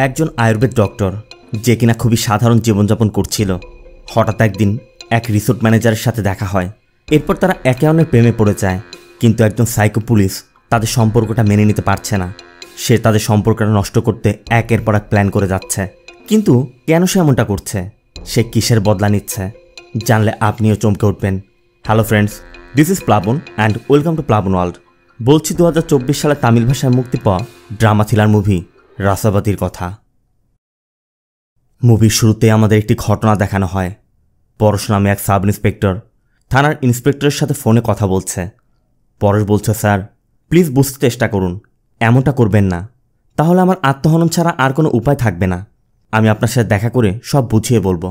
একজন আয়ুর্বেদ ডক্টর যে কিনা খুবই সাধারণ জীবনযাপন করছিল হঠাৎ একদিন এক রিসোর্ট ম্যানেজারের সাথে দেখা হয়। এরপর তারা একে অন্যের প্রেমে পড়ে যায়, কিন্তু একজন সাইকো পুলিশ তাদের সম্পর্কটা মেনে নিতে পারছে না। সে তাদের সম্পর্কটা নষ্ট করতে একের পর এক প্ল্যান করে যাচ্ছে। কিন্তু কেন সে এমনটা করছে, সে কিসের বদলা নিচ্ছে, জানলে আপনিও চমকে উঠবেন। হ্যালো ফ্রেন্ডস, দিস ইজ প্লাবন অ্যান্ড ওয়েলকাম টু প্লাবন ওয়ার্ল্ড। বলছি 2024 সালে তামিল ভাষায় মুক্তি পাওয়া ড্রামা থ্রিলার মুভি রাসাবাতির কথা। মুভির শুরুতে আমাদের একটি ঘটনা দেখানো হয়। পরশ নামে এক সাব ইন্সপেক্টর থানার ইন্সপেক্টরের সাথে ফোনে কথা বলছে। পরশ বলছে, স্যার প্লিজ বুঝতে চেষ্টা করুন, এমনটা করবেন না, তাহলে আমার আত্মহনন ছাড়া আর কোনো উপায় থাকবে না। আমি আপনার সাথে দেখা করে সব বুঝিয়ে বলবো।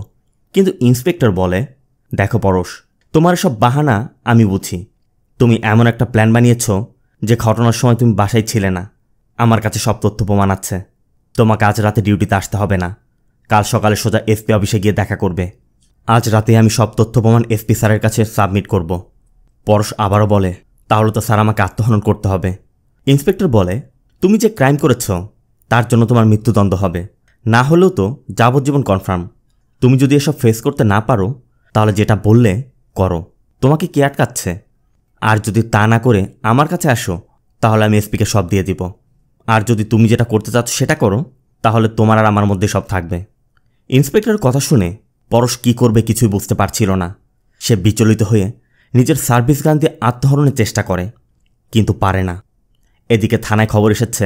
কিন্তু ইন্সপেক্টর বলে, দেখো পরশ, তোমার সব বাহানা আমি বুঝি। তুমি এমন একটা প্ল্যান বানিয়েছ যে ঘটনার সময় তুমি বাসায় ছিলে না। আমার কাছে সব তথ্য প্রমাণ আছে। তোমাকে আজ রাতে ডিউটিতে আসতে হবে না, কাল সকালে সোজা এসপি অফিসে গিয়ে দেখা করবে। আজ রাতে আমি সব তথ্য প্রমাণ এসপি স্যারের কাছে সাবমিট করব। পরশ আবারও বলে, তাহলে তো স্যার আমাকে আত্মহনন করতে হবে। ইন্সপেক্টর বলে, তুমি যে ক্রাইম করেছ তার জন্য তোমার মৃত্যুদণ্ড হবে, না হলেও তো যাবজ্জীবন কনফার্ম। তুমি যদি এসব ফেস করতে না পারো তাহলে যেটা বললে করো, তোমাকে কে আটকাচ্ছে? আর যদি তা না করে আমার কাছে আসো তাহলে আমি এসপিকে সব দিয়ে দিব। আর যদি তুমি যেটা করতে চাচ্ছ সেটা করো, তাহলে তোমার আর আমার মধ্যে সব থাকবে। ইন্সপেক্টরের কথা শুনে পরশ কী করবে কিছুই বুঝতে পারছিল না। সে বিচলিত হয়ে নিজের সার্ভিস গান দিয়ে আত্মহরণের চেষ্টা করে, কিন্তু পারে না। এদিকে থানায় খবর এসেছে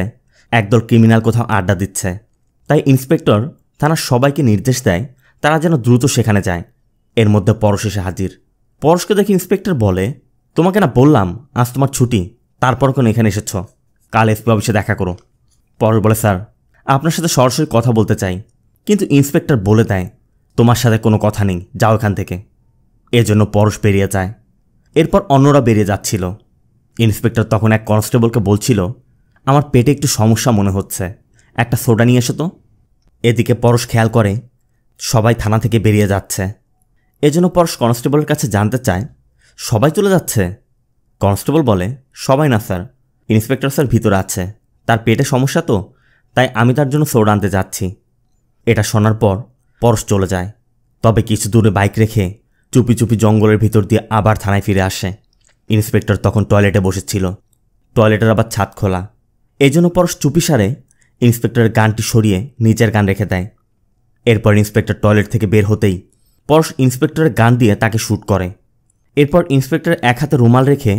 একদল ক্রিমিনাল কোথাও আড্ডা দিচ্ছে। তাই ইন্সপেক্টর থানার সবাইকে নির্দেশ দেয় তারা যেন দ্রুত সেখানে যায়। এর মধ্যে পরশ এসে হাজির। পরশকে দেখে ইন্সপেক্টর বলে, তোমাকে না বললাম আজ তোমার ছুটি, তারপর কেন এখানে এসেছ? কাল এসপি অফিসে দেখা করো। পরশ বলে, স্যার আপনার সাথে সরাসরি কথা বলতে চাই। কিন্তু ইন্সপেক্টর বলে দেয়, তোমার সাথে কোনো কথা নেই, যাও এখান থেকে। এজন্য পরশ বেরিয়ে যায়। এরপর অন্যরা বেরিয়ে যাচ্ছিল। ইন্সপেক্টর তখন এক কনস্টেবলকে বলছিল, আমার পেটে একটু সমস্যা মনে হচ্ছে, একটা সোডা নিয়ে এসো তো। এদিকে পরশ খেয়াল করে সবাই থানা থেকে বেরিয়ে যাচ্ছে। এজন্য পরশ কনস্টেবলের কাছে জানতে চায়, সবাই চলে যাচ্ছে? কনস্টেবল বলে, সবাই না স্যার, ইন্সপেক্টর স্যার ভিতরে আছে, তার পেটে সমস্যা তো, তাই আমি তার জন্য সোডা আনতে যাচ্ছি। এটা শোনার পর পরশ চলে যায়। তবে কিছু দূরে বাইক রেখে চুপি চুপি জঙ্গলের ভিতর দিয়ে আবার থানায় ফিরে আসে। ইন্সপেক্টর তখন টয়লেটে বসেছিল। টয়লেটের আবার ছাদ খোলা। এজন্য পরশ চুপিসারে ইন্সপেক্টরের গানটি সরিয়ে নিজের গান রেখে দেয়। এরপর ইন্সপেক্টর টয়লেট থেকে বের হতেই পরশ ইন্সপেক্টরের গান দিয়ে তাকে শ্যুট করে। এরপর ইন্সপেক্টর এক হাতে রুমাল রেখে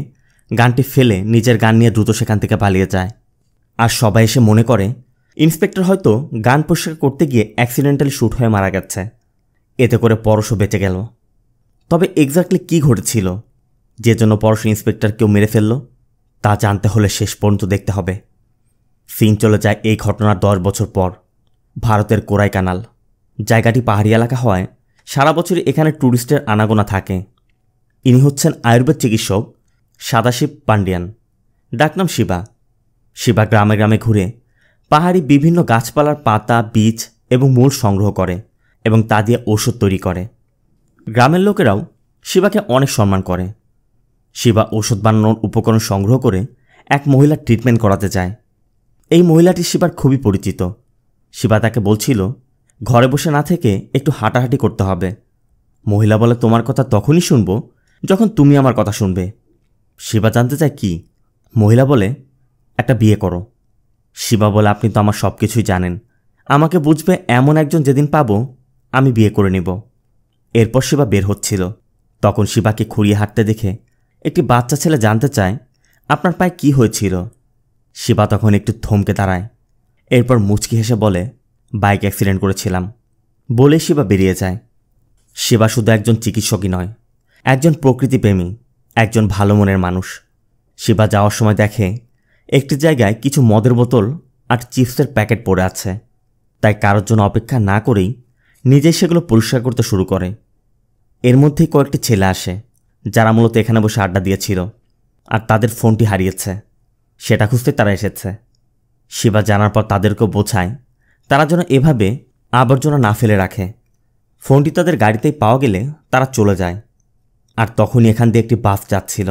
গানটি ফেলে নিজের গান নিয়ে দ্রুত সেখান থেকে পালিয়ে যায়। আর সবাই এসে মনে করে ইন্সপেক্টর হয়তো গান পরিষ্কার করতে গিয়ে অ্যাক্সিডেন্টালি শ্যুট হয়ে মারা গেছে। এতে করে পরশও বেঁচে গেল। তবে এক্স্যাক্টলি কী ঘটেছিল যে জন্য পরশ ইন্সপেক্টরকেও মেরে ফেলল, তা জানতে হলে শেষ পর্যন্ত দেখতে হবে। সিন চলে যায় এই ঘটনার 10 বছর পর। ভারতের কোরাইকানাল জায়গাটি পাহাড়ি এলাকা হওয়ায় সারা বছরই এখানে ট্যুরিস্টের আনাগোনা থাকে। ইনি হচ্ছেন আয়ুর্বেদ চিকিৎসক সদাশিব পান্ডিয়ান, ডাকনাম শিবা। শিবা গ্রামে গ্রামে ঘুরে পাহাড়ি বিভিন্ন গাছপালার পাতা, বীজ এবং মূল সংগ্রহ করে এবং তা দিয়ে ওষুধ তৈরি করে। গ্রামের লোকেরাও শিবাকে অনেক সম্মান করে। শিবা ওষুধ বানানোর উপকরণ সংগ্রহ করে এক মহিলার ট্রিটমেন্ট করাতে যায়। এই মহিলাটি শিবার খুবই পরিচিত। শিবা তাকে বলছিল, ঘরে বসে না থেকে একটু হাঁটাহাঁটি করতে হবে। মহিলা বলে, তোমার কথা তখনই শুনব যখন তুমি আমার কথা শুনবে। শিবা জানতে চায় কি? মহিলা বলে, একটা বিয়ে করো। শিবা বলে, আপনি তো আমার সব কিছুই জানেন, আমাকে বুঝবে এমন একজন যেদিন পাবো আমি বিয়ে করে নেব। এরপর শিবা বের হচ্ছিল। তখন শিবাকে খুঁড়িয়ে হাঁটতে দেখে একটি বাচ্চা ছেলে জানতে চায়, আপনার পায়ে কি হয়েছিল? শিবা তখন একটু থমকে দাঁড়ায়। এরপর মুচকি হেসে বলে, বাইক অ্যাক্সিডেন্ট করেছিলাম। বলে শিবা বেরিয়ে যায়। শিবা শুধু একজন চিকিৎসকই নয়, একজন প্রকৃতিপ্রেমী, একজন ভালো মনের মানুষ। শিবা যাওয়ার সময় দেখে একটি জায়গায় কিছু মদের বোতল আর চিপসের প্যাকেট পড়ে আছে। তাই কারোর জন্য অপেক্ষা না করেই নিজেই সেগুলো পরিষ্কার করতে শুরু করে। এর মধ্যেই কয়েকটি ছেলে আসে যারা মূলত এখানে বসে আড্ডা দিয়েছিল, আর তাদের ফোনটি হারিয়েছে, সেটা খুঁজতে তারা এসেছে। শিবা জানার পর তাদেরকেও বোঝায় তারা যেন এভাবে আবর্জনা না ফেলে রাখে। ফোনটি তাদের গাড়িতেই পাওয়া গেলে তারা চলে যায়। আর তখনই এখান দিয়ে একটি বাস যাচ্ছিল।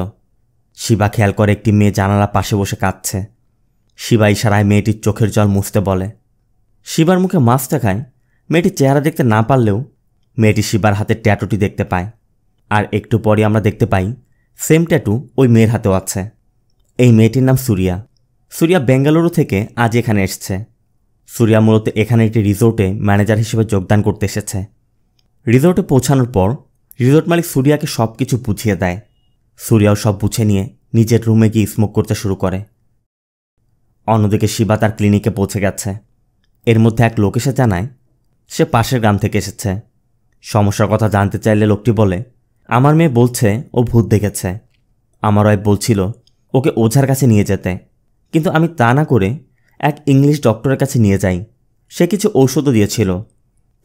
শিবা খেয়াল করে একটি মেয়ে জানালার পাশে বসে কাঁদছে। শিবা ইশারায় মেয়েটির চোখের জল মুছতে বলে। শিবার মুখে মাস্ক দেখায় মেয়েটির চেহারা দেখতে না পারলেও মেয়েটি শিবার হাতে ট্যাটুটি দেখতে পায়। আর একটু পরে আমরা দেখতে পাই সেম ট্যাটু ওই মেয়ের হাতেও আছে। এই মেয়েটির নাম সুরিয়া। সুরিয়া বেঙ্গালুরু থেকে আজ এখানে এসছে। সুরিয়া মূলত এখানে একটি রিসোর্টে ম্যানেজার হিসেবে যোগদান করতে এসেছে। রিসোর্টে পৌঁছানোর পর রিসোর্ট মালিক সুরিয়াকে সব কিছু বুঝিয়ে দেয়। সুরিয়াও সব বুঝে নিয়ে নিজের রুমে গিয়ে স্মোক করতে শুরু করে। অন্যদিকে শিবা তার ক্লিনিকে পৌঁছে গেছে। এর মধ্যে এক লোক এসে জানায় সে পাশের গ্রাম থেকে এসেছে। সমস্যার কথা জানতে চাইলে লোকটি বলে, আমার মেয়ে বলছে ও ভূত দেখেছে। আমার ওয়াইফ বলছিল ওকে ওঝার কাছে নিয়ে যেতে, কিন্তু আমি তা না করে এক ইংলিশ ডক্টরের কাছে নিয়ে যাই। সে কিছু ঔষধও দিয়েছিল,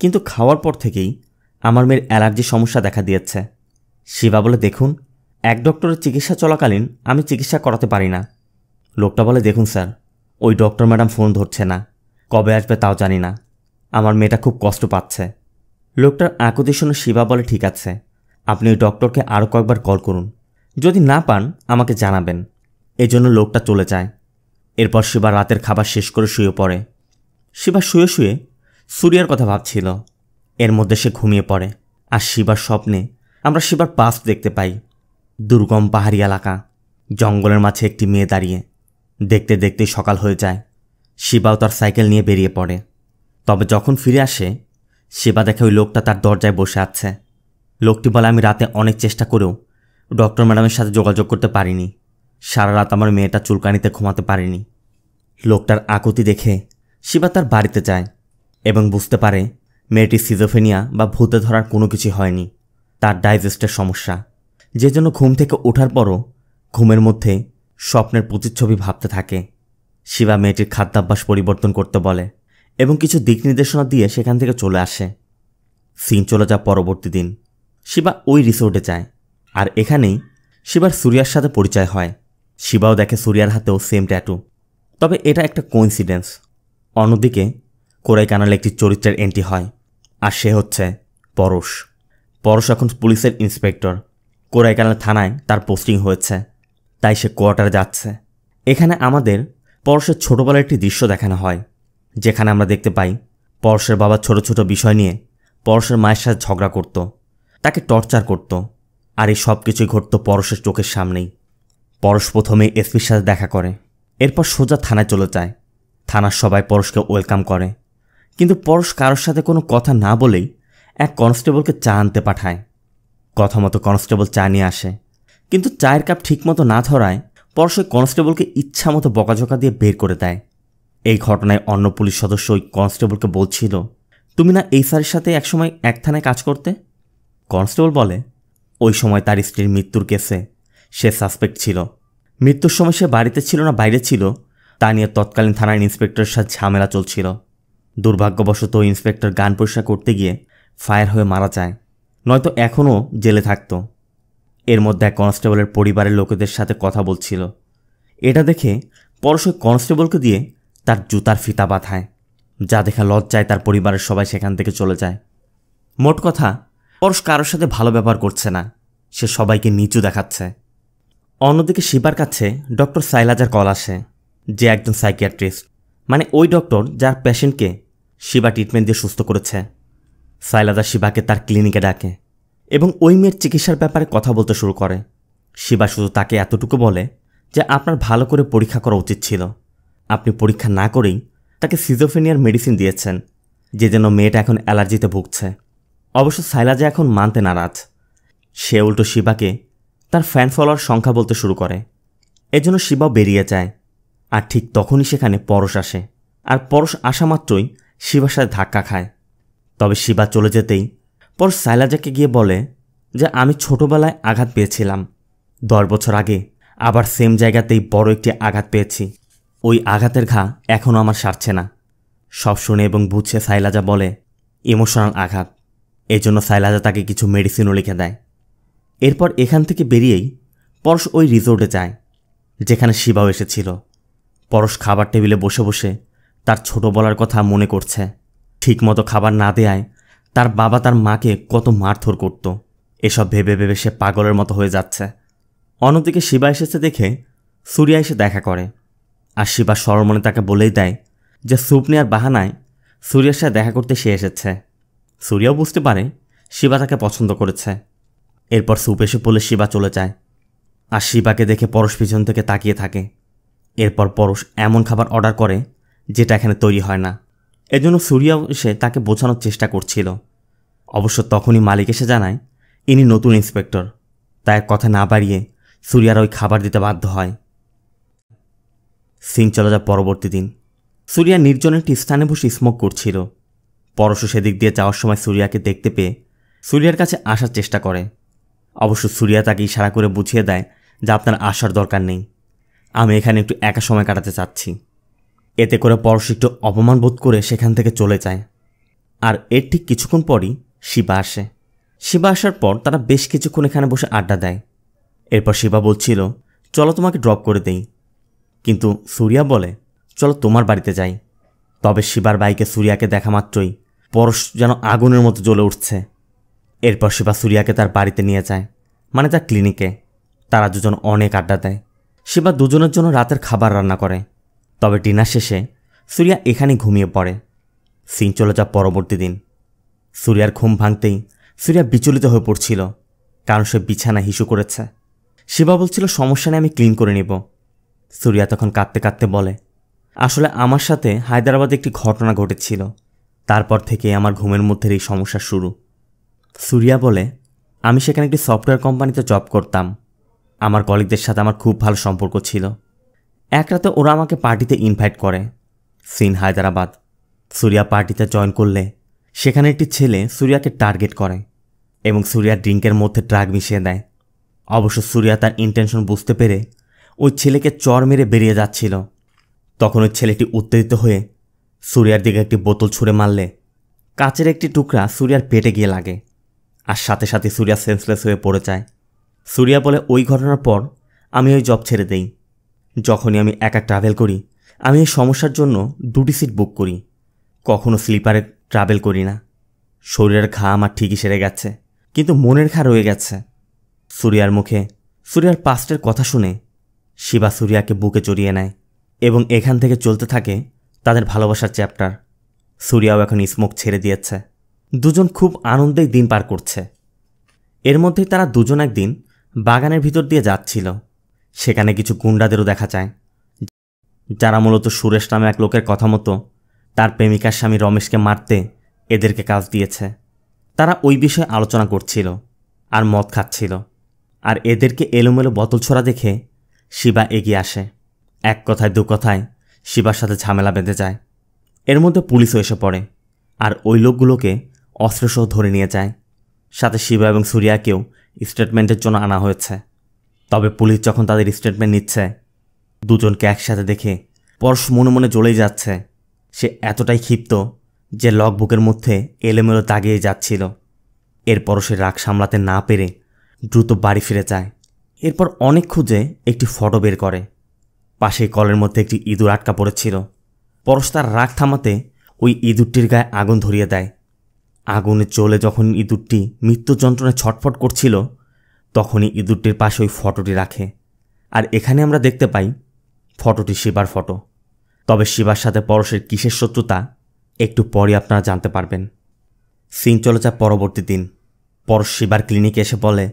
কিন্তু খাওয়ার পর থেকেই আমার মেয়ের অ্যালার্জির সমস্যা দেখা দিয়েছে। শিবা বলে, দেখুন, এক ডক্টরের চিকিৎসা চলাকালীন আমি চিকিৎসা করাতে পারি না। লোকটা বলে, দেখুন স্যার, ওই ডক্টর ম্যাডাম ফোন ধরছে না, কবে আসবে তাও জানি না। আমার মেয়েটা খুব কষ্ট পাচ্ছে। লোকটার আকুতি শুনে শিবা বলে, ঠিক আছে, আপনি ওই ডক্টরকে আরও কয়েকবার কল করুন, যদি না পান আমাকে জানাবেন। এজন্য লোকটা চলে যায়। এরপর শিবা রাতের খাবার শেষ করে শুয়ে পড়ে। শিবা শুয়ে শুয়ে সুরিয়ার কথা ভাবছিল। এর মধ্যে সে ঘুমিয়ে পড়ে। আর শিবার স্বপ্নে আমরা শিবার পাস্ট দেখতে পাই। দুর্গম পাহাড়ি এলাকা, জঙ্গলের মাঝে একটি মেয়ে দাঁড়িয়ে। দেখতে দেখতেই সকাল হয়ে যায়। শিবাও তার সাইকেল নিয়ে বেরিয়ে পড়ে। তবে যখন ফিরে আসে, শিবা দেখে ওই লোকটা তার দরজায় বসে আছে। লোকটি বলে, আমি রাতে অনেক চেষ্টা করেও ডক্টর ম্যাডামের সাথে যোগাযোগ করতে পারিনি। সারা রাত আমার মেয়েটা চুলকানিতে ঘুমাতে পারেনি। লোকটার আকুতি দেখে শিবা তার বাড়িতে যায় এবং বুঝতে পারে মেয়েটির সিজোফেনিয়া বা ভূতে ধরার কোনো কিছু হয়নি, তার ডাইজেস্টের সমস্যা। যে জন্য ঘুম থেকে ওঠার পরও ঘুমের মধ্যে স্বপ্নের প্রতিচ্ছবি ভাবতে থাকে। শিবা মেয়েটির খাদ্যাভ্যাস পরিবর্তন করতে বলে এবং কিছু দিক নির্দেশনা দিয়ে সেখান থেকে চলে আসে। সিন চলে যায় পরবর্তী দিন। শিবা ওই রিসোর্টে যায়, আর এখানেই শিবার সুরিয়ার সাথে পরিচয় হয়। শিবাও দেখে সুরিয়ার হাতেও সেম ট্যাটু। তবে এটা একটা কোইন্সিডেন্স। অন্যদিকে কোরাইকানালে একটি চরিত্রের এন্ট্রি হয়, আর সে হচ্ছে পরশ। পরশ এখন পুলিশের ইন্সপেক্টর। কোরাইকানাল থানায় তার পোস্টিং হয়েছে, তাই সে কোয়ার্টারে যাচ্ছে। এখানে আমাদের পরশের ছোটোবেলার একটি দৃশ্য দেখানো হয়, যেখানে আমরা দেখতে পাই পরশের বাবা ছোট ছোট বিষয় নিয়ে পরশের মায়ের সাথে ঝগড়া করত, তাকে টর্চার করত। আর এই সব কিছুই ঘটত পরশের চোখের সামনেই। পরশ প্রথমে এসপির সাথে দেখা করে, এরপর সোজা থানায় চলে যায়। থানার সবাই পরশকে ওয়েলকাম করে, কিন্তু পরশ কারোর সাথে কোনো কথা না বলেই এক কনস্টেবলকে চা আনতে পাঠায়। কথা মতো কনস্টেবল চা নিয়ে আসে, কিন্তু চায়ের কাপ ঠিকমতো না ধরায় পরশ ওই কনস্টেবলকে ইচ্ছা মতো বকাঝকা দিয়ে বের করে দেয়। এই ঘটনায় অন্য পুলিশ সদস্য ওই কনস্টেবলকে বলছিল, তুমি না এই স্যারের সাথে একসময় এক থানায় কাজ করতে? কনস্টেবল বলে, ওই সময় তার স্ত্রীর মৃত্যুর কেসে সে সাসপেক্ট ছিল। মৃত্যুর সময় সে বাড়িতে ছিল না বাইরে ছিল তা নিয়ে তৎকালীন থানার ইন্সপেক্টরের সাথে ঝামেলা চলছিল। দুর্ভাগ্যবশত ওই ইন্সপেক্টর গান পরিষ্কার করতে গিয়ে ফায়ার হয়ে মারা যায়, নয়তো এখনও জেলে থাকত। এর মধ্যে এক কনস্টেবলের পরিবারের লোকেদের সাথে কথা বলছিল। এটা দেখে পরশ ওই কনস্টেবলকে দিয়ে তার জুতার ফিতা বাঁধায়, যা দেখা লজ্জায় তার পরিবারের সবাই সেখান থেকে চলে যায়। মোট কথা, পরশ কারোর সাথে ভালো ব্যবহার করছে না, সে সবাইকে নিচু দেখাচ্ছে। অন্যদিকে শিবার কাছে ডক্টর সাইলাজার কল আসে, যে একজন সাইকিয়াট্রিস্ট, মানে ওই ডক্টর যার পেশেন্টকে শিবা ট্রিটমেন্ট দিয়ে সুস্থ করেছে। সাইলাজা শিবাকে তার ক্লিনিকে ডাকে এবং ওই মেয়ের চিকিৎসার ব্যাপারে কথা বলতে শুরু করে। শিবা শুধু তাকে এতটুকু বলে যে আপনার ভালো করে পরীক্ষা করা উচিত ছিল। আপনি পরীক্ষা না করেই তাকে সিজোফেনিয়ার মেডিসিন দিয়েছেন, যে জন্য মেয়েটা এখন অ্যালার্জিতে ভুগছে। অবশ্য সাইলাজা এখন মানতে নারাজ। সে উল্টো শিবাকে তার ফ্যান ফলোয়ার সংখ্যা বলতে শুরু করে। এজন্য শিবাও বেরিয়ে যায়। আর ঠিক তখনই সেখানে পরশ আসে, আর পরশ আসা মাত্রই শিবার সাথে ধাক্কা খায়। তবে শিবা চলে যেতেই পরশ সাইলাজাকে গিয়ে বলে যে আমি ছোটবেলায় আঘাত পেয়েছিলাম, 10 বছর আগে আবার সেম জায়গাতেই বড় একটি আঘাত পেয়েছি। ওই আঘাতের ঘা এখনও আমার সারছে না। সব শুনে এবং বুঝছে সাইলাজা বলে ইমোশনাল আঘাত। এজন্য সাইলাজা তাকে কিছু মেডিসিনও লিখে দেয়। এরপর এখান থেকে বেরিয়েই পরশ ওই রিসোর্টে যায়, যেখানে শিবাও এসেছিল। পরশ খাবার টেবিলে বসে বসে তার ছোটবেলার কথা মনে করছে। ঠিকমতো খাবার না দেয়ায় তার বাবা তার মাকে কত মারধর করত, এসব ভেবে ভেবে সে পাগলের মতো হয়ে যাচ্ছে। অন্যদিকে শিবা এসেছে দেখে সুরিয়া এসে দেখা করে, আর শিবা সরমনে তাকে বলেই দেয় যে স্যুপ নেওয়ার বাহানায় সুরিয়ার সাথে দেখা করতে সে এসেছে। সুরিয়াও বুঝতে পারে শিবা তাকে পছন্দ করেছে। এরপর সুপ এসে পড়লে শিবা চলে যায়, আর শিবাকে দেখে পরশ পিছন থেকে তাকিয়ে থাকে। এরপর পরশ এমন খাবার অর্ডার করে যেটা এখানে তৈরি হয় না। এজন্য সুরিয়াও এসে তাকে বোঝানোর চেষ্টা করছিল। অবশ্য তখনই মালিক এসে জানায় ইনি নতুন ইন্সপেক্টর, তাই কথা না বাড়িয়ে সুরিয়ার ওই খাবার দিতে বাধ্য হয়। সিন চলে যায় পরবর্তী দিন। সুরিয়া নির্জন একটি স্থানে বসে স্মোক করছিল। পরশু সেদিক দিয়ে যাওয়ার সময় সুরিয়াকে দেখতে পেয়ে সুরিয়ার কাছে আসার চেষ্টা করে। অবশ্য সুরিয়া তাকে ইশারা করে বুঝিয়ে দেয় যে আপনার আসার দরকার নেই, আমি এখানে একটু একা সময় কাটাতে চাচ্ছি। এতে করে পরশু একটু অপমান বোধ করে সেখান থেকে চলে যায়। আর এর ঠিক কিছুক্ষণ পরই শিবা আসে। শিবা আসার পর তারা বেশ কিছুক্ষণ এখানে বসে আড্ডা দেয়। এরপর শিবা বলছিল চলো তোমাকে ড্রপ করে দেই, কিন্তু সুরিয়া বলে চলো তোমার বাড়িতে যাই। তবে শিবার বাইকে সুরিয়াকে দেখা মাত্রই পরশ যেন আগুনের মতো জ্বলে উঠছে। এরপর শিবা সুরিয়াকে তার বাড়িতে নিয়ে যায়, মানে তার ক্লিনিকে। তারা দুজন অনেক আড্ডা দেয়। শিবা দুজনের জন্য রাতের খাবার রান্না করে। তবে ডিনার শেষে সুরিয়া এখানেই ঘুমিয়ে পড়ে। সিন চলে যায় পরবর্তী দিন। সুরিয়ার ঘুম ভাঙতেই সুরিয়া বিচলিত হয়ে পড়ছিল, কারণ সে বিছানা হিসু করেছে। শিবা বলছিল সমস্যা নেই, আমি ক্লিন করে নিব। সুরিয়া তখন কাঁদতে কাঁদতে বলে আসলে আমার সাথে হায়দ্রাবাদে একটি ঘটনা ঘটেছিল, তারপর থেকে আমার ঘুমের মধ্যে এই সমস্যা শুরু। সুরিয়া বলে আমি সেখানে একটি সফটওয়্যার কোম্পানিতে জব করতাম। আমার কলিগদের সাথে আমার খুব ভালো সম্পর্ক ছিল। এক রাতে ওরা আমাকে পার্টিতে ইনভাইট করে। সিন হায়দ্রাবাদ। সুরিয়া পার্টিতে জয়েন করলে সেখানে একটি ছেলে সুরিয়াকে টার্গেট করে এবং সুরিয়া ড্রিঙ্কের মধ্যে ড্রাগ মিশিয়ে দেয়। অবশ্য সুরিয়া তার ইন্টেনশন বুঝতে পেরে ওই ছেলেকে চড় মেরে বেরিয়ে যাচ্ছিল। তখন ওই ছেলেটি উত্তেজিত হয়ে সুরিয়ার দিকে একটি বোতল ছুঁড়ে মারলে কাচের একটি টুকরা সুরিয়ার পেটে গিয়ে লাগে, আর সাথে সাথে সুরিয়া সেন্সলেস হয়ে পড়ে যায়। সুরিয়া বলে ওই ঘটনার পর আমি ওই জব ছেড়ে দেই। যখনই আমি একা ট্রাভেল করি আমি এই সমস্যার জন্য 2টি সিট বুক করি, কখনো স্লিপারে ট্রাভেল করি না। শরীরের ঘা আমার ঠিকই সেরে গেছে, কিন্তু মনের ঘা রয়ে গেছে। সুরিয়ার মুখে সুরিয়ার পাস্টের কথা শুনে শিবা সুরিয়াকে বুকে জড়িয়ে নেয় এবং এখান থেকে চলতে থাকে তাদের ভালোবাসার চ্যাপ্টার। সুরিয়াও এখন স্মোক ছেড়ে দিয়েছে। দুজন খুব আনন্দেই দিন পার করছে। এর মধ্যেই তারা দুজন একদিন বাগানের ভিতর দিয়ে যাচ্ছিল। সেখানে কিছু গুন্ডাদেরও দেখা যায়, যারা মূলত সুরেশ নামে এক লোকের কথা মতো তার প্রেমিকার স্বামী রমেশকে মারতে এদেরকে কাজ দিয়েছে। তারা ওই বিষয়ে আলোচনা করছিল আর মদ খাচ্ছিল, আর এদেরকে এলোমেলো বোতল ছোড়া দেখে শিবা এগিয়ে আসে। এক কথায় দু কথায় শিবার সাথে ঝামেলা বেঁধে যায়। এর মধ্যে পুলিশও এসে পড়ে আর ওই লোকগুলোকে অস্ত্রসহ ধরে নিয়ে যায়। সাথে শিবা এবং সুরিয়াকেও স্টেটমেন্টের জন্য আনা হয়েছে। তবে পুলিশ যখন তাদের স্টেটমেন্ট নিচ্ছে দুজনকে একসাথে দেখে পরশ মনে মনে জ্বলেই যাচ্ছে। সে এতটাই ক্ষিপ্ত যে লগবুকের মধ্যে এলোমেলো দাগিয়ে যাচ্ছিল। এরপর সে রাগ সামলাতে না পেরে দ্রুত বাড়ি ফিরে যায়। এরপর অনেক খুঁজে একটি ফটো বের করে। পাশেই কলের মধ্যে একটি ইঁদুর আটকা পড়েছিল। পরশ তার রাগ থামাতে ওই ইঁদুরটির গায়ে আগুন ধরিয়ে দেয়। আগুনে জ্বলে যখন ইঁদুরটি মৃত্যু যন্ত্রণায় ছটফট করছিল তখনই ইঁদুরটির পাশে ওই ফটোটি রাখে। আর এখানে আমরা দেখতে পাই ফটোটি শিবার ফটো। তবে শিবার সাথে পরশের কিসের শত্রুতা একটু পরে আপনারা জানতে পারবেন। সিন চলে যায় পরবর্তী দিন। পরশ শিবার ক্লিনিকে এসে বলে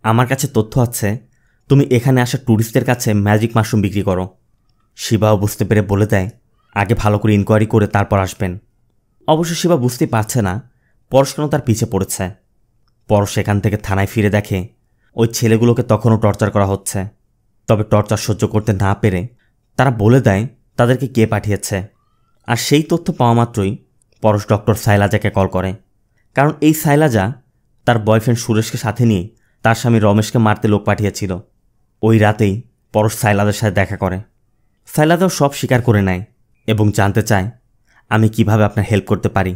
আমার কাছে তথ্য আছে, তুমি এখানে আসা ট্যুরিস্টদের কাছে ম্যাজিক মাশরুম বিক্রি করো। শিবাও বুঝতে পেরে বলে দেয় আগে ভালো করে ইনকোয়ারি করে তারপর আসবেন। অবশ্য শিবা বুঝতে পারছে না পরশ কেন তার পিছে পড়েছে। পরশ সেখান থেকে থানায় ফিরে দেখে ওই ছেলেগুলোকে তখনও টর্চার করা হচ্ছে। তবে টর্চার সহ্য করতে না পেরে তারা বলে দেয় তাদেরকে কে পাঠিয়েছে। আর সেই তথ্য পাওয়া মাত্রই পরশ ডক্টর সাইলাজাকে কল করে, কারণ এই সাইলাজা তার বয়ফ্রেন্ড সুরেশকে সাথে নিয়ে তার স্বামী রমেশকে মারতে লোক পাঠিয়েছিল। ওই রাতেই পরশ সাইলাজার সাথে দেখা করে। সাইলাজাও সব স্বীকার করে নেয় এবং জানতে চায় আমি কিভাবে আপনার হেল্প করতে পারি।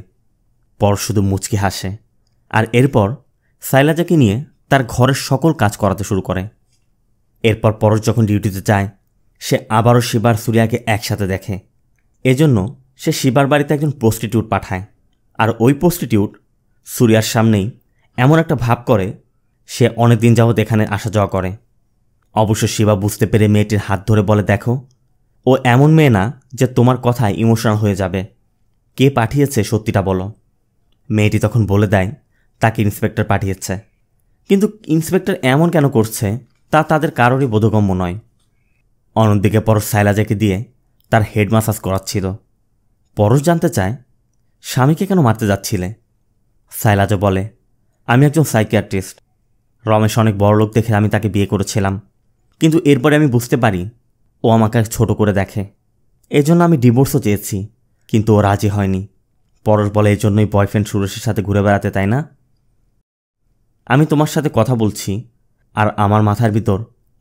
পরশ শুধু মুচকি হাসে আর এরপর সাইলাজাকে নিয়ে তার ঘরের সকল কাজ করাতে শুরু করে। এরপর পরশ যখন ডিউটিতে যায় সে আবারও শিবার সুরিয়াকে একসাথে দেখে। এজন্য সে শিবার বাড়িতে একজন প্রস্টিটিউট পাঠায়। আর ওই প্রস্টিটিউট সুরিয়ার সামনেই এমন একটা ভাব করে সে অনেক দিন যাবৎ এখানে আসা যাওয়া করে। অবশ্য শিবা বুঝতে পেরে মেয়েটির হাত ধরে বলে দেখো ও এমন মেয়ে না যে তোমার কথায় ইমোশনাল হয়ে যাবে। কে পাঠিয়েছে সত্যিটা বলো। মেয়েটি তখন বলে দেয় তাকে ইন্সপেক্টর পাঠিয়েছে, কিন্তু ইন্সপেক্টর এমন কেন করছে তা তাদের কারোরই বোধগম্য নয়। অন্যদিকে পরশ সাইলাজাকে দিয়ে তার হেড ম্যাসাজ করাচ্ছিল। পরশ জানতে চায়, স্বামীকে কেন মারতে যাচ্ছিলে? সাইলাজা বলে, আমি একজন সাইকিয়াট্রিস্ট। রমেশ অনেক বড় লোক দেখে আমি তাকে বিয়ে করেছিলাম, কিন্তু এরপরে আমি বুঝতে পারি ও আমাকে ছোট করে দেখে। এজন্য আমি ডিভোর্সও চেয়েছি, কিন্তু ও রাজি হয়নি। পরশ বলে, এজন্যই বয়ফ্রেন্ড সুরেশের সাথে ঘুরে বেড়াতে, তাই না? আমি তোমার সাথে কথা বলছি আর আমার মাথার ভিতর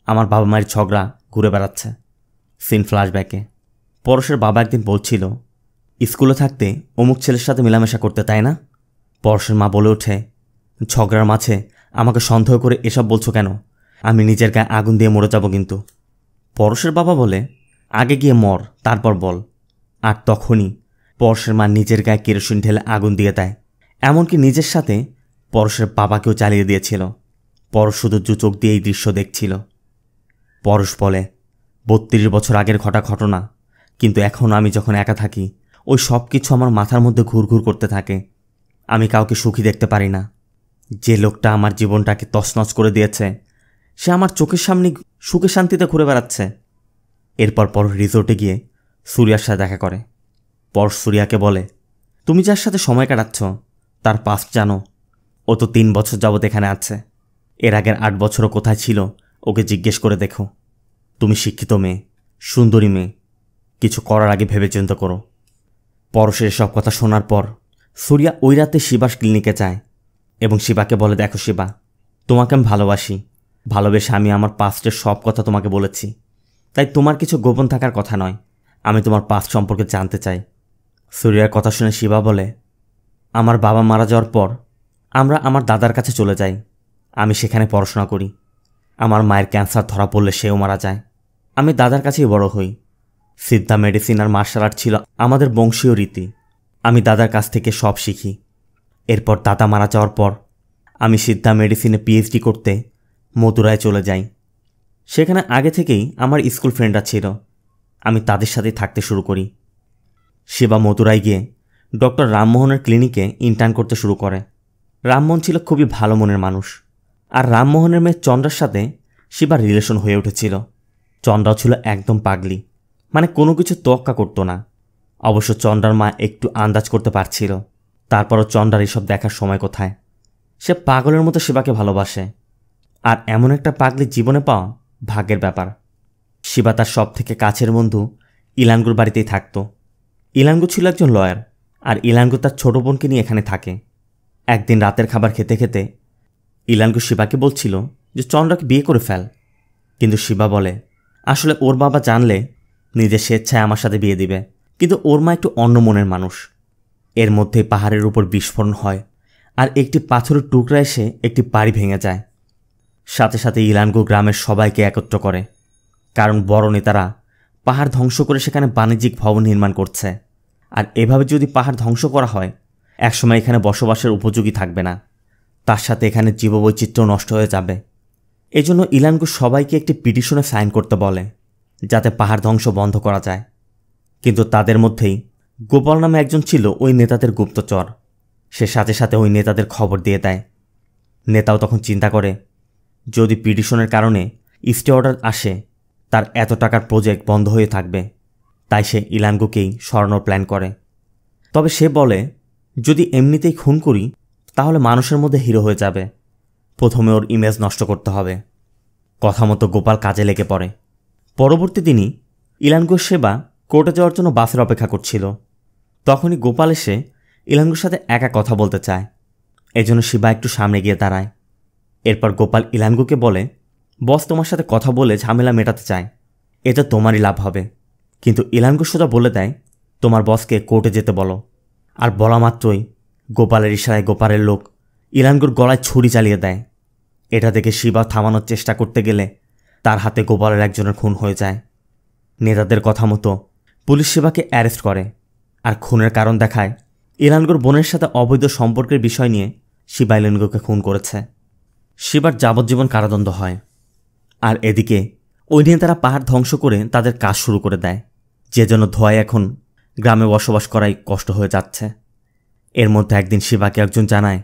আমার বাবা মায়ের ঝগড়া ঘুরে বেড়াচ্ছে। সিন ফ্ল্যাশব্যাকে পরশের বাবা একদিন বলছিল, স্কুলে থাকতে অমুক ছেলের সাথে মেলামেশা করতে, তাই না? পরশের মা বলে ওঠে, ঝগড়ার মাঝে আমাকে সন্দেহ করে এসব বলছো কেন? আমি নিজের গায়ে আগুন দিয়ে মরে যাব কিন্তু। পরশের বাবা বলে, আগে গিয়ে মর, তারপর বল। আর তখনই পরশের মা নিজের গায়ে কেরোসিন ঢেলে আগুন দিয়ে দেয়, এমনকি নিজের সাথে পরশের বাবাকেও জ্বালিয়ে দিয়েছিল। পরশ শুধু চোখ দিয়ে এই দৃশ্য দেখছিল। পরশ বলে, 32 বছর আগের ঘটনা, কিন্তু এখন আমি যখন একা থাকি ওই সব কিছু আমার মাথার মধ্যে ঘুরঘুর করতে থাকে। আমি কাউকে সুখী দেখতে পারি না। যে লোকটা আমার জীবনটাকে তছনছ করে দিয়েছে সে আমার চোখের সামনে সুখে শান্তিতে ঘুরে বেড়াচ্ছে। এরপর পরশ রিসোর্টে গিয়ে সূর্যার সাথে দেখা করে। পরশ সূর্যাকে বলে, তুমি যার সাথে সময় কাটাচ্ছ তার পাস্ট জানো? ও তো 3 বছর যাবৎ এখানে আছে। এর আগের 8 বছরও কোথায় ছিল ওকে জিজ্ঞেস করে দেখো। তুমি শিক্ষিত মেয়ে, সুন্দরী মেয়ে, কিছু করার আগে ভেবে চিন্তা করো। পরশের সব কথা শোনার পর সূর্যা ওই রাতে শিবাস ক্লিনিকে যায় এবং শিবাকে বলে, দেখো শিবা, তোমাকে আমি ভালোবেসে আমি আমার পাস্টের সব কথা তোমাকে বলেছি, তাই তোমার কিছু গোপন থাকার কথা নয়। আমি তোমার পাস্ট সম্পর্কে জানতে চাই। সূর্যার কথা শুনে শিবা বলে, আমার বাবা মারা যাওয়ার পর আমরা আমার দাদার কাছে চলে যাই। আমি সেখানে পড়াশোনা করি। আমার মায়ের ক্যান্সার ধরা পড়লে সেও মারা যায়। আমি দাদার কাছেই বড় হই। সিদ্ধা মেডিসিন আর মার্শাল আর্ট ছিল আমাদের বংশীয় রীতি। আমি দাদার কাছ থেকে সব শিখি। এরপর দাদা মারা যাওয়ার পর আমি সিদ্ধা মেডিসিনে পিএইচডি করতে মথুরায় চলে যাই। সেখানে আগে থেকেই আমার স্কুল ফ্রেন্ডরা ছিল। আমি তাদের সাথেই থাকতে শুরু করি। শিবা মথুরায় গিয়ে ডক্টর রামমোহনের ক্লিনিকে ইন্টার্ন করতে শুরু করে। রামমোহন ছিল খুবই ভালো মনের মানুষ, আর রামমোহনের মেয়ে চন্দ্রার সাথে শিবার রিলেশন হয়ে উঠেছিল। চন্দ্রাও ছিল একদম পাগলি, মানে কোনো কিছু তোয়াক্কা করতো না। অবশ্য চন্দ্রার মা একটু আন্দাজ করতে পারছিল। তারপরও চন্দ্রার এসব দেখার সময় কোথায়? সে পাগলের মতো শিবাকে ভালোবাসে, আর এমন একটা পাগলি জীবনে পাওয়া ভাগ্যের ব্যাপার। শিবা তার সব থেকে কাছের বন্ধু ইলানগুর বাড়িতেই থাকত। ইলানগু ছিল একজন লয়ার, আর ইলানগু তার ছোট বোনকে নিয়ে এখানে থাকে। একদিন রাতের খাবার খেতে খেতে ইলানগু শিবাকে বলছিল যে চন্দ্রাকে বিয়ে করে ফেল, কিন্তু শিবা বলে, আসলে ওর বাবা জানলে নিজের স্বেচ্ছায় আমার সাথে বিয়ে দিবে, কিন্তু ওর মা একটু অন্য মনের মানুষ। এর মধ্যেই পাহাড়ের উপর বিস্ফোরণ হয়, আর একটি পাথরের টুকরা এসে একটি বাড়ি ভেঙে যায়। সাথে সাথে ইলানগু গ্রামের সবাইকে একত্র করে, কারণ বড় নেতারা পাহাড় ধ্বংস করে সেখানে বাণিজ্যিক ভবন নির্মাণ করছে। আর এভাবে যদি পাহাড় ধ্বংস করা হয়, একসময় এখানে বসবাসের উপযোগী থাকবে না। তার সাথে এখানে জীববৈচিত্র্য নষ্ট হয়ে যাবে। এজন্য ইলানগু সবাইকে একটি পিটিশনে সাইন করতে বলে, যাতে পাহাড় ধ্বংস বন্ধ করা যায়। কিন্তু তাদের মধ্যেই গোপাল নামে একজন ছিল ওই নেতাদের গুপ্তচর। সে সাথে সাথে ওই নেতাদের খবর দিয়ে দেয়। নেতাও তখন চিন্তা করে, যদি পিটিশনের কারণে স্টে অর্ডার আসে, তার এত টাকার প্রজেক্ট বন্ধ হয়ে থাকবে। তাই সে ইলানগুকেই সরানোর প্ল্যান করে। তবে সে বলে, যদি এমনিতেই খুন করি তাহলে মানুষের মধ্যে হিরো হয়ে যাবে। প্রথমে ওর ইমেজ নষ্ট করতে হবে। কথা মতো গোপাল কাজে লেগে পড়ে। পরবর্তী দিনই ইলানগুর সেবা কোর্টে যাওয়ার জন্য বাসের অপেক্ষা করছিল। তখনই গোপাল এসে ইলানগুর সাথে একা কথা বলতে চায়। এজন্য শিবা একটু সামনে গিয়ে দাঁড়ায়। এরপর গোপাল ইলানগুকে বলে, বস তোমার সাথে কথা বলে ঝামেলা মেটাতে চায়, এটা তোমারই লাভ হবে। কিন্তু ইলানগু সোজা বলে দেয়, তোমার বসকে কোর্টে যেতে বলো। আর বলা মাত্রই গোপালের ইশারায় গোপালের লোক ইলানগুর গলায় ছুরি চালিয়ে দেয়। এটা দেখে শিবা থামানোর চেষ্টা করতে গেলে তার হাতে গোপালের একজনের খুন হয়ে যায়। নেতাদের কথা মতো পুলিশ শিবাকে অ্যারেস্ট করে, আর খুনের কারণ দেখায় ইলানগুর বোনের সাথে অবৈধ সম্পর্কের বিষয় নিয়ে শিবা ইলানগুকে খুন করেছে। শিবার যাবজ্জীবন কারাদণ্ড হয়। আর এদিকে ওই নেতারা পাহাড় ধ্বংস করে তাদের কাজ শুরু করে দেয়, যে জন্য ধোঁয়ায় এখন গ্রামে বসবাস করাই কষ্ট হয়ে যাচ্ছে। এর মধ্যে একদিন শিবাকে একজন জানায়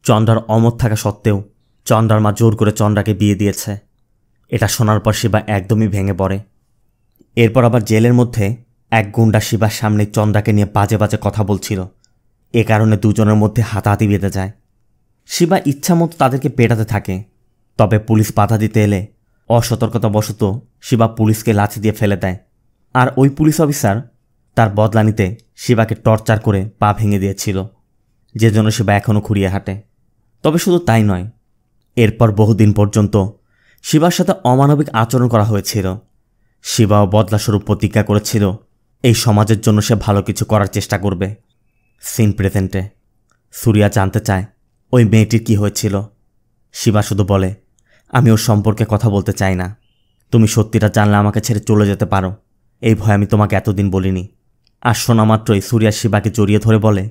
চন্দ্রার অমত থাকা সত্ত্বেও চন্দ্রার মা জোর করে চন্দ্রাকে বিয়ে দিয়েছে। এটা শোনার পর শিবা একদমই ভেঙে পড়ে। এরপর আবার জেলের মধ্যে এক গুন্ডা শিবার সামনে চন্দ্রাকে নিয়ে বাজে বাজে কথা বলছিল। এ কারণে দুজনের মধ্যে হাতাহাতি বেঁধে যায়। শিবা ইচ্ছামতো তাদেরকে পেটাতে থাকে, তবে পুলিশ বাধা দিতে এলে অসতর্কতাবশত শিবা পুলিশকে লাথি দিয়ে ফেলে দেয়। আর ওই পুলিশ অফিসার তার বদলা নিতে শিবাকে টর্চার করে পা ভেঙে দিয়েছিল, যে জন্য শিবা এখনও খুঁড়িয়ে হাঁটে। তবে শুধু তাই নয়, এরপর বহুদিন পর্যন্ত শিবার সাথে অমানবিক আচরণ করা হয়েছিল। শিবাও বদলাস্বরূপ প্রতিজ্ঞা করেছিল এই সমাজের জন্য সে ভালো কিছু করার চেষ্টা করবে। সিন প্রেজেন্টে সুরিয়া জানতে চায় ওই মেয়েটির কি হয়েছিল। শিবা শুধু বলে, আমি ওর সম্পর্কে কথা বলতে চাই না। তুমি সত্যিটা জানলে আমাকে ছেড়ে চলে যেতে পারো, এই ভয় আমি তোমাকে এতদিন বলিনি। আর শোনা মাত্রই সুরিয়া শিবাকে জড়িয়ে ধরে বলে,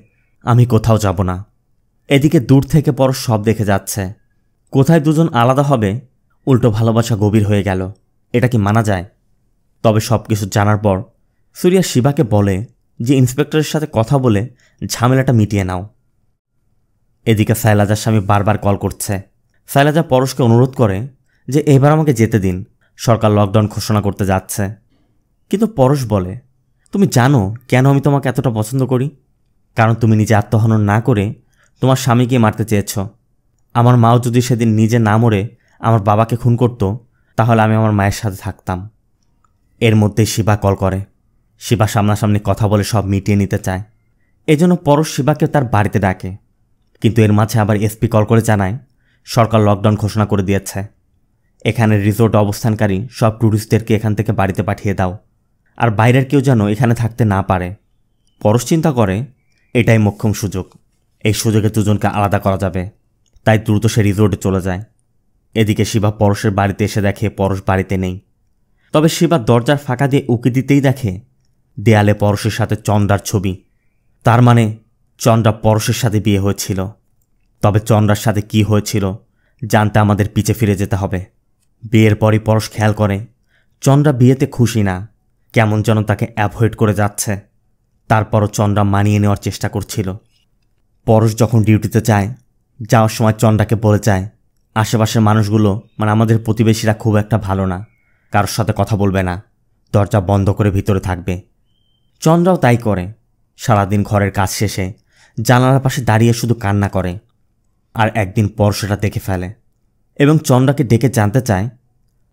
আমি কোথাও যাব না। এদিকে দূর থেকে পরশ সব দেখে যাচ্ছে। কোথায় দুজন আলাদা হবে, উল্টো ভালোবাসা গভীর হয়ে গেল। এটা কি মানা যায়? তবে সব কিছু জানার পর সুরিয়া শিবাকে বলে যে ইন্সপেক্টরের সাথে কথা বলে ঝামেলাটা মিটিয়ে নাও। এদিকে সাইলাজার স্বামী বারবার কল করছে। সাইলাজা পরশকে অনুরোধ করে যে এবার আমাকে যেতে দিন, সরকার লকডাউন ঘোষণা করতে যাচ্ছে। কিন্তু পরশ বলে, তুমি জানো কেন আমি তোমাকে এতটা পছন্দ করি? কারণ তুমি নিজে আত্মহনন না করে তোমার স্বামীকে মারতে চেয়েছ। আমার মাও যদি সেদিন নিজে না মরে আমার বাবাকে খুন করত, তাহলে আমি আমার মায়ের সাথে থাকতাম। এর মধ্যেই শিবা কল করে। শিবা সামনাসামনি কথা বলে সব মিটিয়ে নিতে চায়। এজন্য পরশ শিবাকে তার বাড়িতে ডাকে। কিন্তু এর মাঝে আবার এসপি কল করে জানায় সরকার লকডাউন ঘোষণা করে দিয়েছে। এখানে রিসোর্টে অবস্থানকারী সব ট্যুরিস্টদেরকে এখান থেকে বাড়িতে পাঠিয়ে দাও, আর বাইরের কেউ যেন এখানে থাকতে না পারে। পরশ চিন্তা করে এটাই মোক্ষম সুযোগ, এই সুযোগে দুজনকে আলাদা করা যাবে। তাই দ্রুত সে রিসোর্টে চলে যায়। এদিকে শিবা পরশের বাড়িতে এসে দেখে পরশ বাড়িতে নেই। তবে শিবা দরজার ফাঁকা দিয়ে উকি দিতেই দেখে দেয়ালে পরশের সাথে চন্দ্রার ছবি। তার মানে চন্দ্রা পরশের সাথে বিয়ে হয়েছিল। তবে চন্দ্রার সাথে কি হয়েছিল জানতে আমাদের পিছে ফিরে যেতে হবে। বিয়ের পরই পরশ খেয়াল করে চন্দ্রা বিয়েতে খুশি না, কেমন যেন তাকে অ্যাভয়েড করে যাচ্ছে। তারপরও চন্দ্রা মানিয়ে নেওয়ার চেষ্টা করছিল। পরশ যখন ডিউটিতে যায়, যাওয়ার সময় চন্দ্রাকে বলে যায় আশেপাশের মানুষগুলো মানে আমাদের প্রতিবেশীরা খুব একটা ভালো না, কারোর সাথে কথা বলবে না, দরজা বন্ধ করে ভিতরে থাকবে। চন্দ্রাও তাই করে। সারাদিন ঘরের কাজ শেষে জানালার পাশে দাঁড়িয়ে শুধু কান্না করে। আর একদিন পরশ সেটা দেখে ফেলে এবং চন্দ্রাকে ডেকে জানতে চায়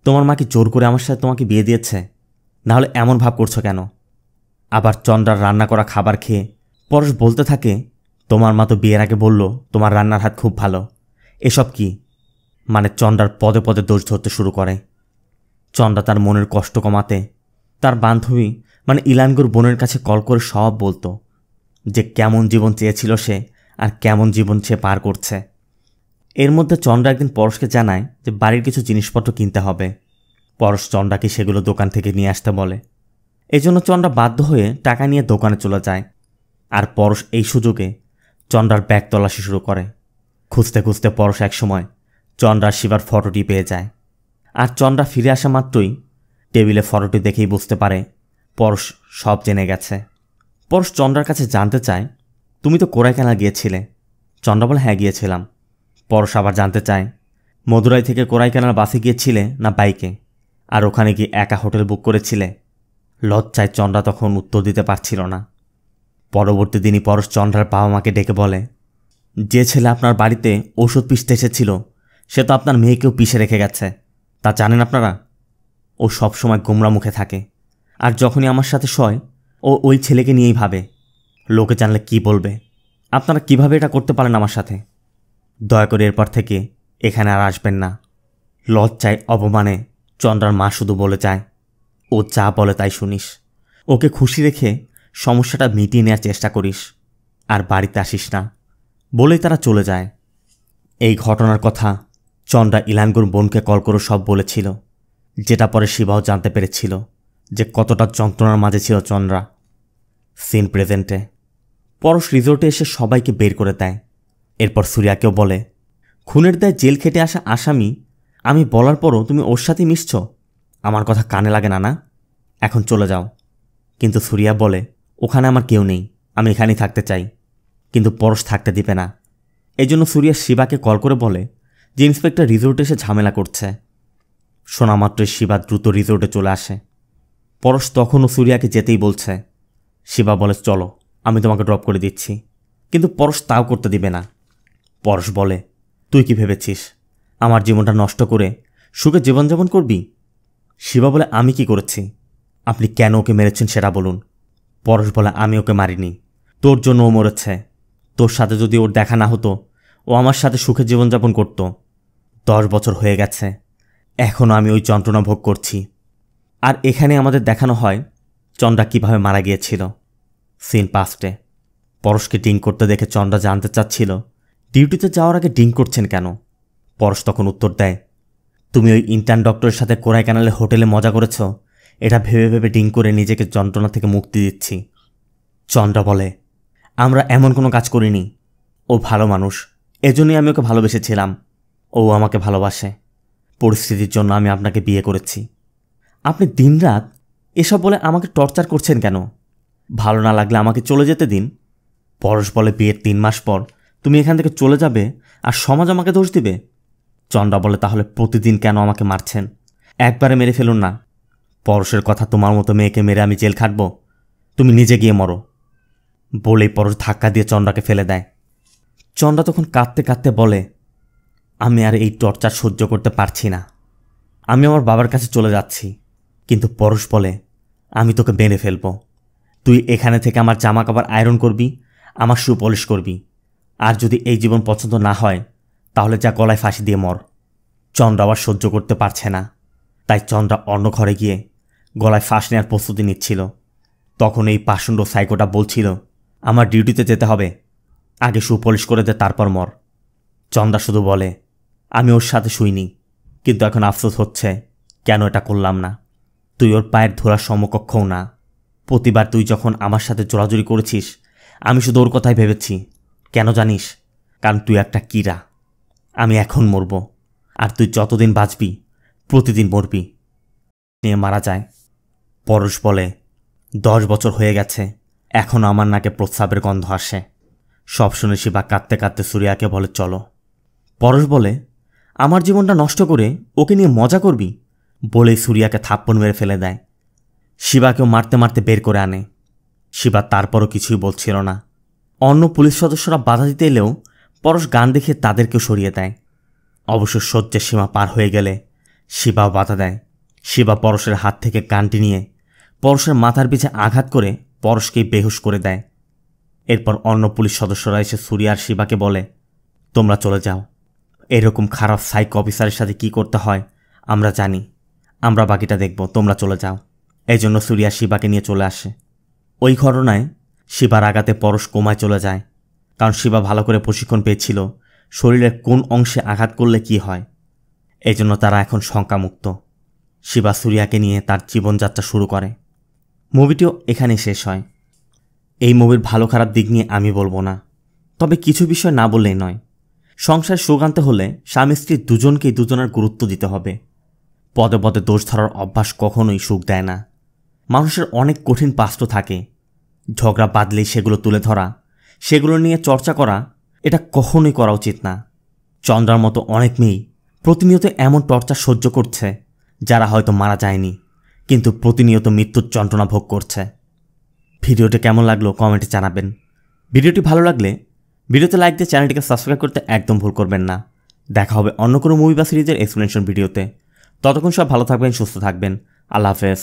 তোমার মা কি জোর করে আমার সাথে তোমাকে বিয়ে দিয়েছে? নাহলে এমন ভাব করছো কেন? আবার চন্দ্রার রান্না করা খাবার খেয়ে পরশ বলতে থাকে তোমার মা তো বিয়ের আগে বলল তোমার রান্নার হাত খুব ভালো। এসব কি? মানে চন্দ্রার পদে পদে দোষ ধরতে শুরু করে। চন্দ্রা তার মনের কষ্ট কমাতে তার বান্ধবী মানে ইলানগুর বোনের কাছে কল করে সব বলতো, যে কেমন জীবন চেয়েছিল সে আর কেমন জীবন সে পার করছে। এর মধ্যে চন্দ্রা একদিন পরশকে জানায় যে বাড়ির কিছু জিনিসপত্র কিনতে হবে। পরশ চন্দ্রাকে সেগুলো দোকান থেকে নিয়ে আসতে বলে। এজন্য চন্দ্রা বাধ্য হয়ে টাকা নিয়ে দোকানে চলে যায়। আর পরশ এই সুযোগে চন্দ্রার ব্যাগ তল্লাশি শুরু করে। খুঁজতে খুঁজতে পরশ একসময় চন্দ্রার শিবার ফটোটি পেয়ে যায়। আর চন্দ্রা ফিরে আসা মাত্রই টেবিলে ফটোটি দেখেই বুঝতে পারে পরশ সব জেনে গেছে। পরশ চন্দ্রার কাছে জানতে চায় তুমি তো কোরাইকানাল গিয়েছিলে। চন্দ্রা বলে হ্যাঁ গিয়েছিলাম। পরশ আবার জানতে চায় মদুরাই থেকে কোরাইকানাল বাসে গিয়েছিলে না বাইকে, আর ওখানে গিয়ে একা হোটেল বুক করেছিলে। লজ্জায় চন্দ্রা তখন উত্তর দিতে পারছিল না। পরবর্তী দিনই পরশ চন্দ্রার বাবা মাকে ডেকে বলে যে ছেলে আপনার বাড়িতে ওষুধ পিষতে এসেছিল সে তো আপনার মেয়েকেও পিষে রেখে গেছে, তা জানেন আপনারা? ও সবসময় গোমরা মুখে থাকে, আর যখনই আমার সাথে শয় ও ওই ছেলেকে নিয়েই ভাবে। লোকে জানলে কি বলবে? আপনারা কিভাবে এটা করতে পারেন আমার সাথে? দয়া করে এরপর থেকে এখানে আর আসবেন না। লজ্জায় অপমানে চন্দ্রার মা শুধু বলে যায় ও যা বলে তাই শুনিস, ওকে খুশি রেখে সমস্যাটা মিটিয়ে নেওয়ার চেষ্টা করিস, আর বাড়িতে আসিস না। বলেই তারা চলে যায়। এই ঘটনার কথা চন্দ্রা ইলানগুর বোনকে কল করে সব বলেছিল, যেটা পরে শিবাও জানতে পেরেছিল যে কতটা যন্ত্রণার মাঝে ছিল চন্দ্রা। সিন প্রেজেন্টে পরশ রিসোর্টে এসে সবাইকে বের করে দেয়। এরপর সুরিয়াকেও বলে খুনের দায় জেল খেটে আসা আসামি আমি বলার পরও তুমি ওর সাথে মিশছ, আমার কথা কানে লাগে না না? এখন চলে যাও। কিন্তু সুরিয়া বলে ওখানে আমার কেউ নেই, আমি এখানেই থাকতে চাই। কিন্তু পরশ থাকতে দিবে না। এই জন্য সুরিয়া শিবাকে কল করে বলে যে ইন্সপেক্টর রিসোর্টে এসে ঝামেলা করছে। শোনা মাত্রই শিবা দ্রুত রিসোর্টে চলে আসে। পরশ তখনও সুরিয়াকে যেতেই বলছে। শিবা বলে চলো, আমি তোমাকে ড্রপ করে দিচ্ছি। কিন্তু পরশ তাও করতে দিবে না। পরশ বলে তুই কি ভেবেছিস আমার জীবনটা নষ্ট করে সুখে জীবনযাপন করবি? শিবা বলে আমি কি করেছি? আপনি কেন ওকে মেরেছেন সেটা বলুন। পরশ বলে আমি ওকে মারিনি, তোর জন্য ও মরেছে। তোর সাথে যদি ওর দেখা না হতো, ও আমার সাথে সুখে জীবনযাপন করত। 10 বছর হয়ে গেছে, এখনও আমি ওই যন্ত্রণা ভোগ করছি। আর এখানে আমাদের দেখানো হয় চন্দ্রা কিভাবে মারা গিয়েছিল। সিন পাস্টে পরশকে ড্রিঙ্ক করতে দেখে চন্দ্রা জানতে চাচ্ছিল ডিউটিতে যাওয়ার আগে ড্রিঙ্ক করছেন কেন। পরশ তখন উত্তর দেয়, তুমি ওই ইন্টার্ন ডক্টরের সাথে কোরাইকানালে হোটেলে মজা করেছ, এটা ভেবে ভেবে ড্রিঙ্ক করে নিজেকে যন্ত্রণা থেকে মুক্তি দিচ্ছি। চন্দ্রা বলে আমরা এমন কোনো কাজ করিনি, ও ভালো মানুষ, এজন্যই আমি ওকে ভালোবেসেছিলাম। ও আমাকে ভালোবাসে, পরিস্থিতির জন্য আমি আপনাকে বিয়ে করেছি। আপনি দিনরাত এসব বলে আমাকে টর্চার করছেন কেন? ভালো না লাগলে আমাকে চলে যেতে দিন। পরশ বলে বিয়ের 3 মাস পর তুমি এখান থেকে চলে যাবে আর সমাজ আমাকে দোষ দিবে। চন্দ্রা বলে তাহলে প্রতিদিন কেন আমাকে মারছেন? একবারে মেরে ফেলুন না। পরশের কথা, তোমার মতো মেয়েকে মেরে আমি জেল খাটব? তুমি নিজে গিয়ে মরো। বলেই পরশ ধাক্কা দিয়ে চন্দ্রাকে ফেলে দেয়। চন্দ্রা তখন কাঁদতে কাঁদতে বলে আমি আর এই টর্চার সহ্য করতে পারছি না, আমি আমার বাবার কাছে চলে যাচ্ছি। কিন্তু পরশ বলে আমি তোকে মেরে ফেলব। তুই এখানে থেকে আমার জামা কাপড় আয়রন করবি, আমার শু পলিশ করবি, আর যদি এই জীবন পছন্দ না হয় তাহলে যা গলায় ফাঁসি দিয়ে মর। চন্দ্রা আবার সহ্য করতে পারছে না, তাই চন্দ্রা অন্য ঘরে গিয়ে গলায় ফাঁস নেওয়ার প্রস্তুতি নিচ্ছিল। তখন এই পাষণ্ড সাইকোটা বলছিল আমার ডিউটিতে যেতে হবে, আগে শু পলিশ করে দে তারপর মর। চন্দ্রা শুধু বলে আমি ওর সাথে শুইনি, কিন্তু এখন আফসোস হচ্ছে কেন এটা করলাম না। তুই ওর পায়ের ধরার সমকক্ষও না। প্রতিবার তুই যখন আমার সাথে জোরাজুরি করেছিস আমি শুধু ওর কথাই ভেবেছি। কেন জানিস? কারণ তুই একটা কীরা। আমি এখন মরব, আর তুই যতদিন বাঁচবি প্রতিদিন মরবি। নিয়ে মারা যায়। পরশ বলে 10 বছর হয়ে গেছে, এখনও আমার নাকে প্রস্রাবের গন্ধ আসে। সব শুনে শিবা কাঁদতে কাঁদতে সুরিয়াকে বলে চলো। পরশ বলে আমার জীবনটা নষ্ট করে ওকে নিয়ে মজা করবি? বলেই সুরিয়াকে থাপ্পড় মেরে ফেলে দেয়। শিবাকেও মারতে মারতে বের করে আনে। শিবা তারপরও কিছুই বলছিল না। অন্য পুলিশ সদস্যরা বাধা দিতে এলেও পরশ গান দেখে তাদেরকেও সরিয়ে দেয়। অবশ্য সহ্যের সীমা পার হয়ে গেলে শিবাও বাধা দেয়। শিবা পরশের হাত থেকে গানটি নিয়ে পরশের মাথার পিছে আঘাত করে পরশকেই বেহুশ করে দেয়। এরপর অন্য পুলিশ সদস্যরা এসে সুরিয়া আর শিবাকে বলে তোমরা চলে যাও, এরকম খারাপ সাইকো অফিসারের সাথে কি করতে হয় আমরা জানি, আমরা বাকিটা দেখব, তোমরা চলে যাও। এই জন্য সুরিয়া শিবাকে নিয়ে চলে আসে। ওই ঘটনায় শিবার আঘাতে পরশ কোমায় চলে যায়, কারণ শিবা ভালো করে প্রশিক্ষণ পেয়েছিল শরীরের কোন অংশে আঘাত করলে কি হয়। এই জন্য তারা এখন শঙ্কামুক্ত। শিবা সুরিয়াকে নিয়ে তার জীবনযাত্রা শুরু করে। মুভিটিও এখানেই শেষ হয়। এই মুভির ভালো খারাপ দিক নিয়ে আমি বলবো না, তবে কিছু বিষয় না বললেই নয়। সংসার সুখ আনতে হলে স্বামী স্ত্রী দুজনকেই দুজনের গুরুত্ব দিতে হবে। পদে পদে দোষ ধরার অভ্যাস কখনোই সুখ দেয় না। মানুষের অনেক কঠিন পাস্ট থাকে, ঝগড়া বাঁধলেই সেগুলো তুলে ধরা, সেগুলো নিয়ে চর্চা করা, এটা কখনোই করা উচিত না। চন্দ্রার মতো অনেক মেয়েই প্রতিনিয়ত এমন টর্চার সহ্য করছে যারা হয়তো মারা যায়নি, কিন্তু প্রতিনিয়ত মৃত্যুর যন্ত্রণা ভোগ করছে। ভিডিওটি কেমন লাগলো কমেন্টে জানাবেন। ভিডিওটি ভালো লাগলে ভিডিওতে লাইক দিয়ে চ্যানেলটিকে সাবস্ক্রাইব করতে একদম ভুল করবেন না। দেখা হবে অন্য কোনো মুভি বা সিরিজের এক্সপ্লেনেশন ভিডিওতে। ততক্ষণ সব ভালো থাকবেন, সুস্থ থাকবেন। আল্লাহ হাফেজ।